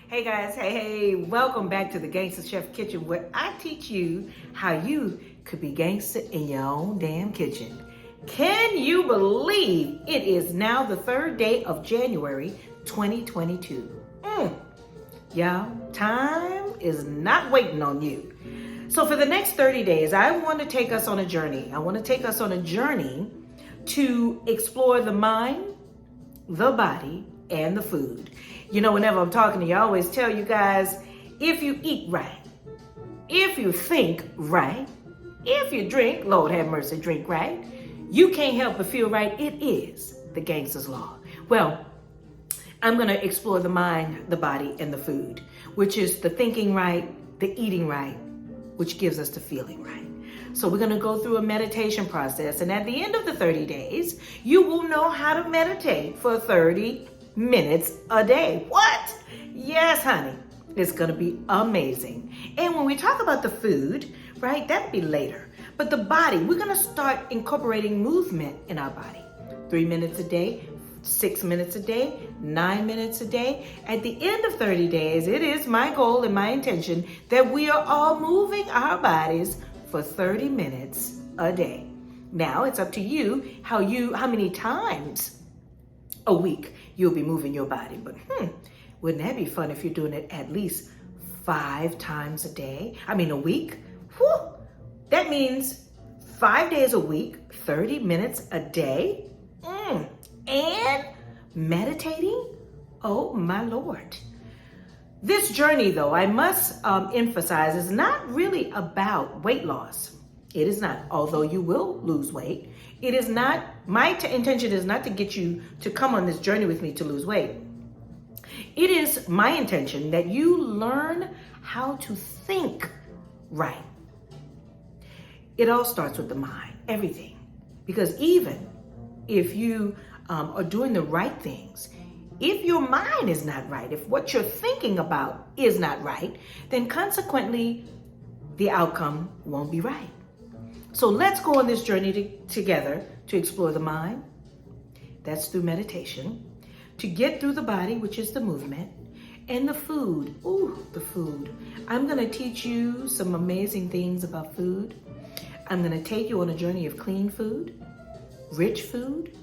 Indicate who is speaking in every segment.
Speaker 1: Hey guys, hey, welcome back to the Gangsta Chef Kitchen, where I teach you how you could be gangsta in your own damn kitchen. Can you believe it is now the third day of January 2022? Y'all, time is not waiting on you. So for the next 30 days, I want to take us on a journey. I want to take us on a journey to explore the mind, the body, and the food. You know, whenever I'm talking to you, I always tell you guys, if you eat right, if you think right, if you drink, Lord have mercy, drink right, you can't help but feel right. It is the gangster's law. Well, I'm going to explore the mind, the body, and the food, which is the thinking right, the eating right, which gives us the feeling right. So we're going to go through a meditation process. And at the end of the 30 days, you will know how to meditate for 30 minutes a day. What? Yes, honey. It's going to be amazing. And when we talk about the food, right, that'll be later. But the body, we're going to start incorporating movement in our body. 3 minutes a day, 6 minutes a day, 9 minutes a day. At the end of 30 days, it is my goal and my intention that we are all moving our bodies for 30 minutes a day. Now it's up to you how many times a week you'll be moving your body. But wouldn't that be fun if you're doing it at least 5 times a week? Whew. That means 5 days a week, 30 minutes a day, and meditating. Oh my Lord. This journey, though, I must emphasize, is not really about weight loss. It is not, although you will lose weight. It is not, my intention is not to get you to come on this journey with me to lose weight. It is my intention that you learn how to think right. It all starts with the mind, everything. Because even if you are doing the right things, if your mind is not right, if what you're thinking about is not right, then consequently, the outcome won't be right. So let's go on this journey together to explore the mind. That's through meditation. To get through the body, which is the movement. And the food. Ooh, the food. I'm going to teach you some amazing things about food. I'm going to take you on a journey of clean food, rich food,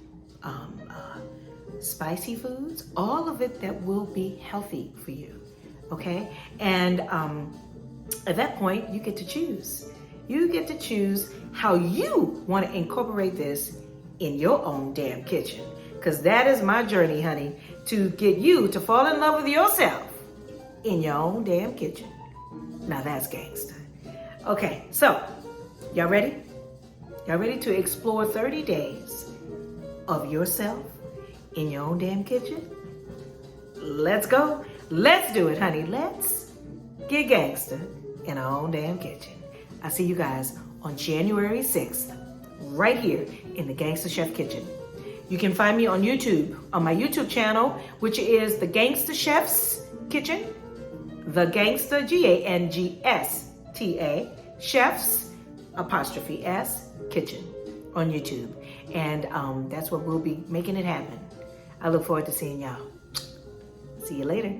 Speaker 1: spicy foods, all of it that will be healthy for you, okay? And at that point, you get to choose. You get to choose how you want to incorporate this in your own damn kitchen, because that is my journey, honey, to get you to fall in love with yourself in your own damn kitchen. Now that's gangsta. Okay, so y'all ready? Y'all ready to explore 30 days of yourself in your own damn kitchen? Let's go. Let's do it, honey. Let's get gangster in our own damn kitchen. I see you guys on January 6th, right here in the Gangsta Chef Kitchen. You can find me on YouTube, on my YouTube channel, which is the Gangsta Chef's Kitchen, the Gangsta, Gangsta, Chef's, '(S), Kitchen on YouTube. And that's what we'll be making it happen. I look forward to seeing y'all. See you later.